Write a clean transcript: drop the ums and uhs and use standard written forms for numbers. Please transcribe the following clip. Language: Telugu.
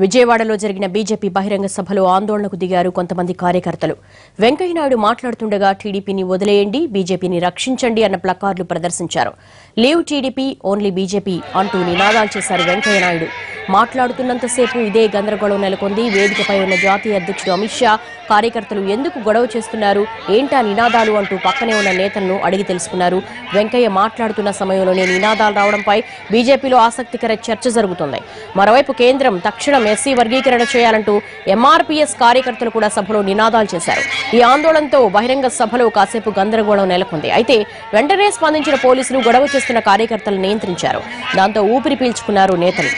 విజయవాడలో జరిగిన బీజేపీ బహిరంగ సభలో ఆందోళనకు దిగారు కొంతమంది కార్యకర్తలు. వెంకయ్యనాయుడు మాట్లాడుతుండగా టీడీపీని వదిలేయండి, బీజేపీని రక్షించండి అన్న ప్లకార్డులు ప్రదర్శించారు. లీవ్ టీడీపీ, ఓన్లీ బీజేపీ అంటూ నినాదాలు చేశారు వెంకయ్యనాయుడు. మాట్లాడుతున్నంతసేపు ఇదే గందరగోళం నెలకొంది. వేదికపై ఉన్న జాతీయ అధ్యక్షుడు అమిత్ షా కార్యకర్తలు ఎందుకు గొడవ చేస్తున్నారు, ఏంటా నినాదాలు అంటూ పక్కనే ఉన్న నేతలను అడిగి తెలుసుకున్నారు. వెంకయ్య మాట్లాడుతున్న సమయంలోనే నినాదాలు రావడంపై బీజేపీలో ఆసక్తికర చర్చ జరుగుతోంది. మరోవైపు కేంద్రం తక్షణం ఎస్సీ వర్గీకరణ చేయాలంటూ ఎంఆర్పీఎస్ కార్యకర్తలు కూడా సభలో నినాదాలు చేశారు. ఈ ఆందోళనతో బహిరంగ సభలో కాసేపు గందరగోళం నెలకొంది. అయితే వెంటనే స్పందించిన పోలీసులు గొడవ చేస్తున్న కార్యకర్తలను నియంత్రించారు. దాంతో ఊపిరి పీల్చుకున్నారు నేతలు.